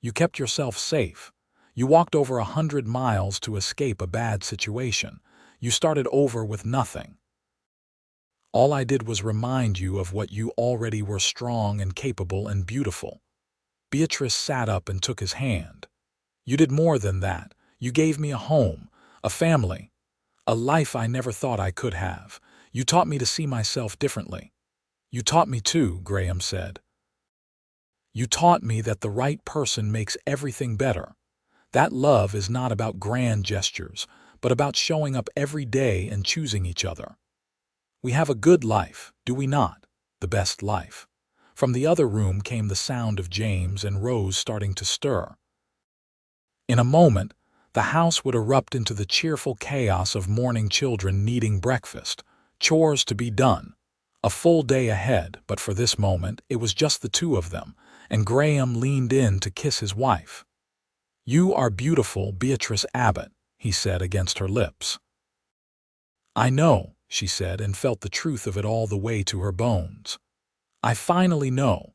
You kept yourself safe. You walked over 100 miles to escape a bad situation. You started over with nothing. All I did was remind you of what you already were: strong and capable and beautiful." Beatrice sat up and took his hand. "You did more than that. You gave me a home, a family, a life I never thought I could have. You taught me to see myself differently." "You taught me too," Graham said. "You taught me that the right person makes everything better. That love is not about grand gestures, but about showing up every day and choosing each other. We have a good life, do we not? The best life. From the other room came the sound of James and Rose starting to stir. In a moment, the house would erupt into the cheerful chaos of morning children needing breakfast, chores to be done. A full day ahead, but for this moment, it was just the two of them, and Graham leaned in to kiss his wife. "You are beautiful, Beatrice Abbott," he said against her lips. "I know," she said, and felt the truth of it all the way to her bones. "I finally know."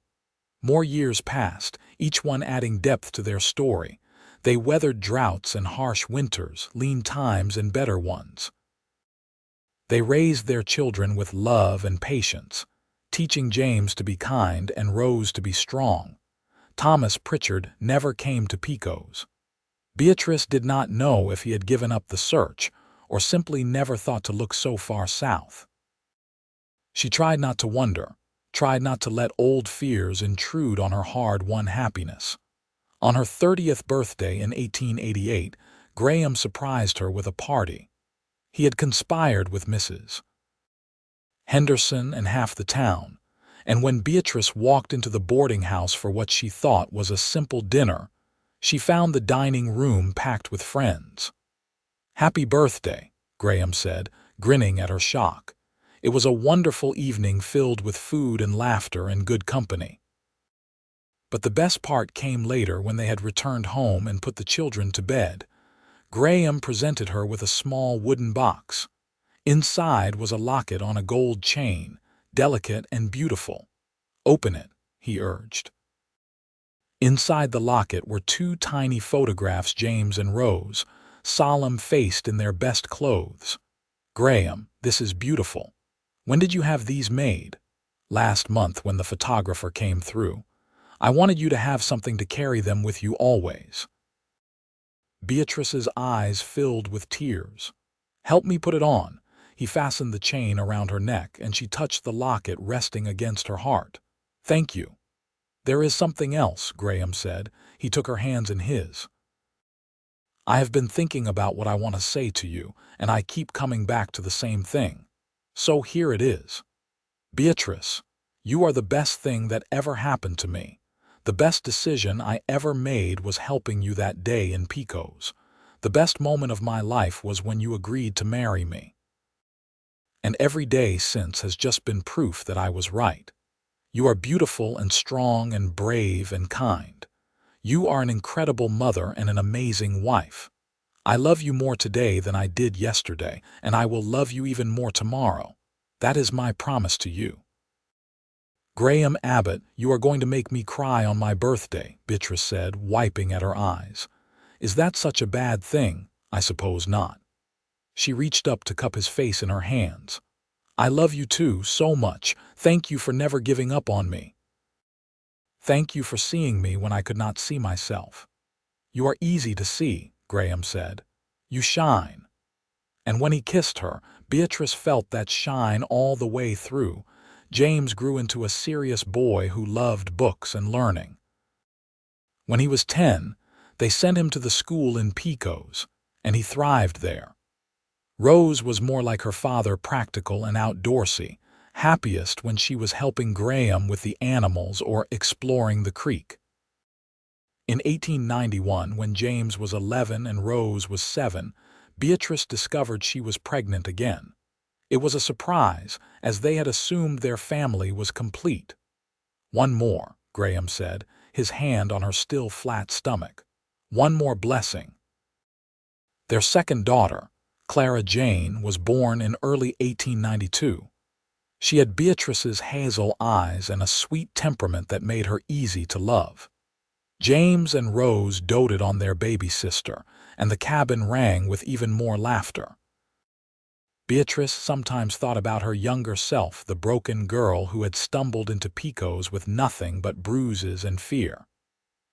More years passed, each one adding depth to their story. They weathered droughts and harsh winters, lean times and better ones. They raised their children with love and patience, teaching James to be kind and Rose to be strong. Thomas Pritchard never came to Pecos. Beatrice did not know if he had given up the search or simply never thought to look so far south. She tried not to wonder, tried not to let old fears intrude on her hard-won happiness. On her 30th birthday in 1888, Graham surprised her with a party. He had conspired with Mrs. Henderson and half the town, and when Beatrice walked into the boarding house for what she thought was a simple dinner, she found the dining room packed with friends. "Happy birthday," Graham said, grinning at her shock. It was a wonderful evening filled with food and laughter and good company. But the best part came later when they had returned home and put the children to bed. Graham presented her with a small wooden box. Inside was a locket on a gold chain, delicate and beautiful. "Open it," he urged. Inside the locket were two tiny photographs, James and Rose, solemn-faced in their best clothes. "Graham, this is beautiful. When did you have these made?" "Last month when the photographer came through. I wanted you to have something to carry them with you always." Beatrice's eyes filled with tears. "Help me put it on." He fastened the chain around her neck, and she touched the locket resting against her heart. "Thank you." "There is something else," Graham said. He took her hands in his. "I have been thinking about what I want to say to you, and I keep coming back to the same thing. So here it is. Beatrice, you are the best thing that ever happened to me. The best decision I ever made was helping you that day in Pecos. The best moment of my life was when you agreed to marry me. And every day since has just been proof that I was right. You are beautiful and strong and brave and kind. You are an incredible mother and an amazing wife. I love you more today than I did yesterday, and I will love you even more tomorrow. That is my promise to you." "Graham Abbott, you are going to make me cry on my birthday," Beatrice said, wiping at her eyes. "Is that such a bad thing? I suppose not." She reached up to cup his face in her hands. "I love you too, so much. Thank you for never giving up on me. Thank you for seeing me when I could not see myself. You are easy to see," Graham said. "You shine." And when he kissed her, Beatrice felt that shine all the way through. James grew into a serious boy who loved books and learning. When he was 10, they sent him to the school in Pecos, and he thrived there. Rose was more like her father, practical and outdoorsy, happiest when she was helping Graham with the animals or exploring the creek. In 1891, when James was 11 and Rose was 7, Beatrice discovered she was pregnant again. It was a surprise, as they had assumed their family was complete. "One more," Graham said, his hand on her still flat stomach. "One more blessing." Their second daughter, Clara Jane, was born in early 1892. She had Beatrice's hazel eyes and a sweet temperament that made her easy to love. James and Rose doted on their baby sister, and the cabin rang with even more laughter. Beatrice sometimes thought about her younger self, the broken girl who had stumbled into Pecos with nothing but bruises and fear.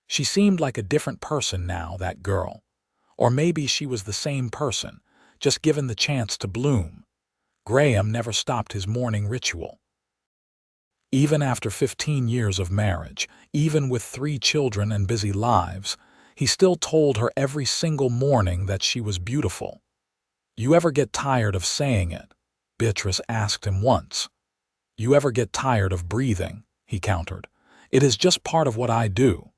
She seemed like a different person now, that girl. Or maybe she was the same person, just given the chance to bloom. Graham never stopped his morning ritual. Even after 15 years of marriage, even with 3 children and busy lives, he still told her every single morning that she was beautiful. "You ever get tired of saying it?" Beatrice asked him once. "You ever get tired of breathing?" he countered. "It is just part of what I do.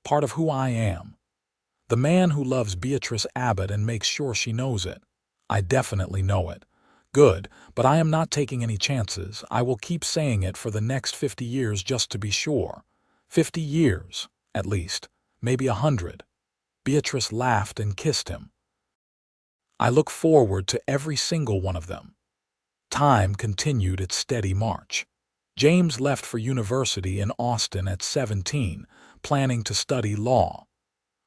Part of who I am. The man who loves Beatrice Abbott and makes sure she knows it. I definitely know it. Good, but I am not taking any chances. I will keep saying it for the next 50 years just to be sure. 50 years, at least. Maybe 100. Beatrice laughed and kissed him. "I look forward to every single one of them." Time continued its steady march. James left for university in Austin at 17, planning to study law.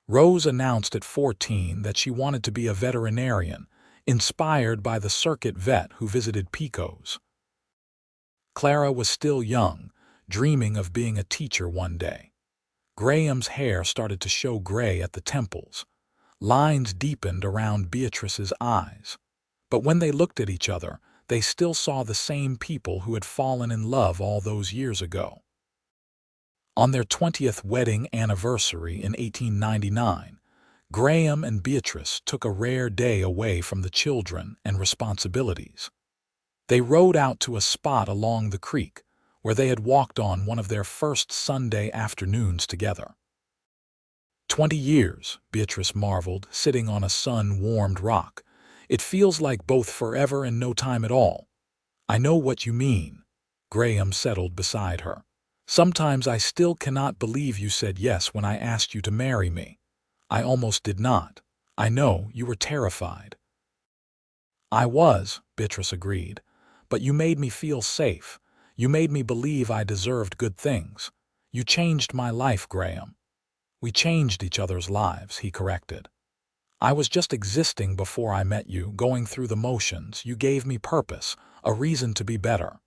Rose announced at 14 that she wanted to be a veterinarian, inspired by the circuit vet who visited Picos. Clara was still young, dreaming of being a teacher one day. Graham's hair started to show gray at the temples. Lines deepened around Beatrice's eyes. But when they looked at each other, they still saw the same people who had fallen in love all those years ago. On their 20th wedding anniversary in 1899, Graham and Beatrice took a rare day away from the children and responsibilities. They rode out to a spot along the creek where they had walked on one of their first Sunday afternoons together. 20 years, Beatrice marveled, sitting on a sun-warmed rock. "It feels like both forever and no time at all." "I know what you mean." Graham settled beside her. "Sometimes I still cannot believe you said yes when I asked you to marry me. I almost did not. I know, you were terrified." "I was," Beatrice agreed. "But you made me feel safe. You made me believe I deserved good things. You changed my life, Graham." "We changed each other's lives," he corrected. "I was just existing before I met you, going through the motions. You gave me purpose, a reason to be better."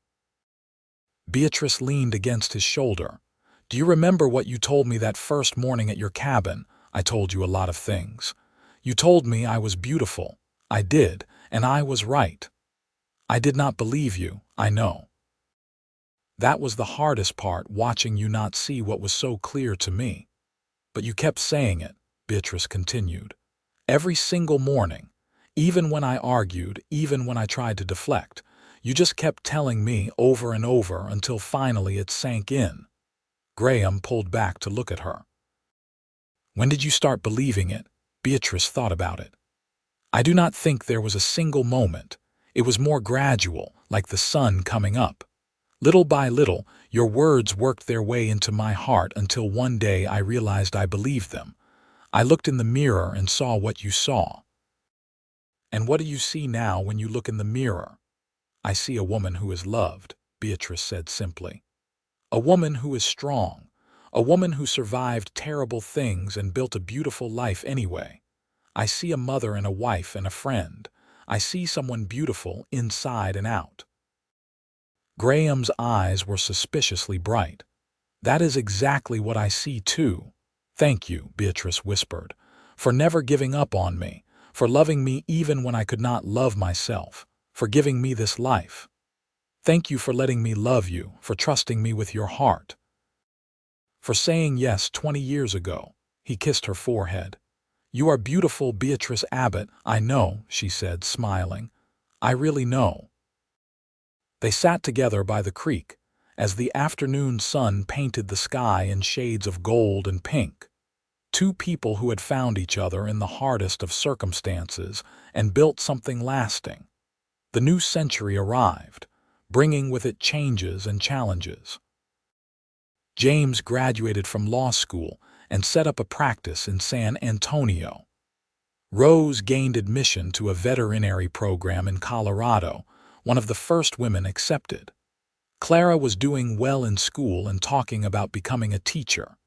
Beatrice leaned against his shoulder. "Do you remember what you told me that first morning at your cabin? I told you a lot of things. You told me I was beautiful. I did, and I was right. I did not believe you, I know. That was the hardest part, watching you not see what was so clear to me. But you kept saying it," Beatrice continued. "Every single morning, even when I argued, even when I tried to deflect, you just kept telling me over and over until finally it sank in." Graham pulled back to look at her. "When did you start believing it?" Beatrice thought about it. "I do not think there was a single moment. It was more gradual, like the sun coming up. Little by little, your words worked their way into my heart until one day I realized I believed them. I looked in the mirror and saw what you saw." "And what do you see now when you look in the mirror?" "I see a woman who is loved," Beatrice said simply. "A woman who is strong. A woman who survived terrible things and built a beautiful life anyway. I see a mother and a wife and a friend. I see someone beautiful inside and out." Graham's eyes were suspiciously bright. "That is exactly what I see too. Thank you," Beatrice whispered, "for never giving up on me, for loving me even when I could not love myself, for giving me this life. Thank you for letting me love you, for trusting me with your heart. For saying yes 20 years ago." He kissed her forehead. "You are beautiful, Beatrice Abbott, I know," she said, smiling. "I really know." They sat together by the creek, as the afternoon sun painted the sky in shades of gold and pink. Two people who had found each other in the hardest of circumstances and built something lasting. The new century arrived, bringing with it changes and challenges. James graduated from law school and set up a practice in San Antonio. Rose gained admission to a veterinary program in Colorado, one of the first women accepted. Clara was doing well in school and talking about becoming a teacher.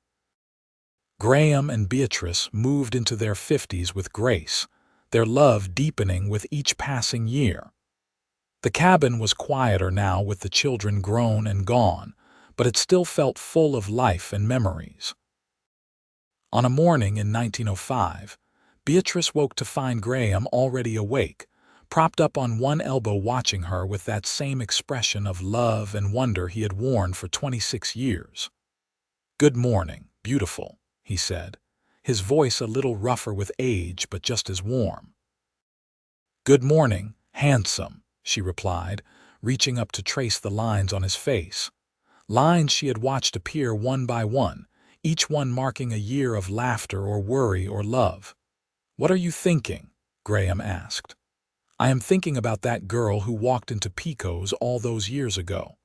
Graham and Beatrice moved into their 50s with grace, their love deepening with each passing year. The cabin was quieter now with the children grown and gone, but it still felt full of life and memories. On a morning in 1905, Beatrice woke to find Graham already awake, propped up on one elbow watching her with that same expression of love and wonder he had worn for 26 years. "Good morning, beautiful," he said, his voice a little rougher with age but just as warm. "Good morning, handsome," she replied, reaching up to trace the lines on his face. Lines she had watched appear one by one, each one marking a year of laughter or worry or love. "What are you thinking?" Graham asked. "I am thinking about that girl who walked into Pico's all those years ago.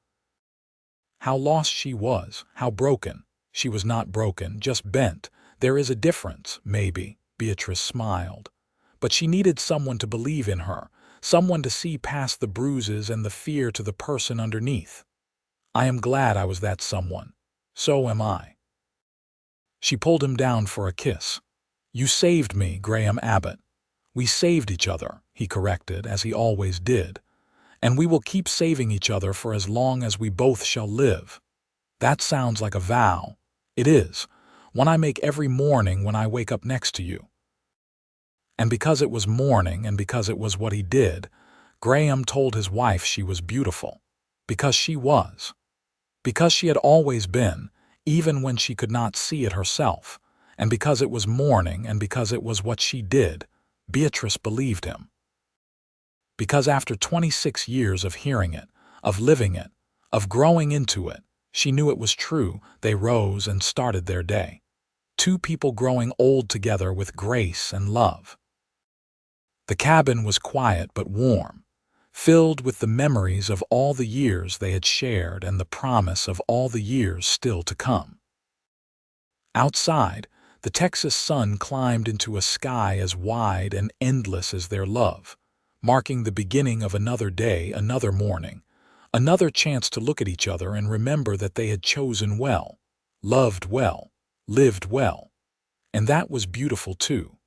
How lost she was, how broken. She was not broken, just bent. There is a difference, maybe," Beatrice smiled. "But she needed someone to believe in her, someone to see past the bruises and the fear to the person underneath. I am glad I was that someone. So am I." She pulled him down for a kiss. "You saved me, Graham Abbott." "We saved each other," he corrected, as he always did. "And we will keep saving each other for as long as we both shall live." "That sounds like a vow." "It is. One I make every morning when I wake up next to you." And because it was morning and because it was what he did, Graham told his wife she was beautiful. Because she was. Because she had always been, even when she could not see it herself. And because it was morning and because it was what she did, Beatrice believed him. Because after 26 years of hearing it, of living it, of growing into it, she knew it was true. They rose and started their day. Two people growing old together with grace and love. The cabin was quiet but warm, filled with the memories of all the years they had shared and the promise of all the years still to come. Outside, the Texas sun climbed into a sky as wide and endless as their love, marking the beginning of another day, another morning, another chance to look at each other and remember that they had chosen well, loved well, lived well. And that was beautiful too.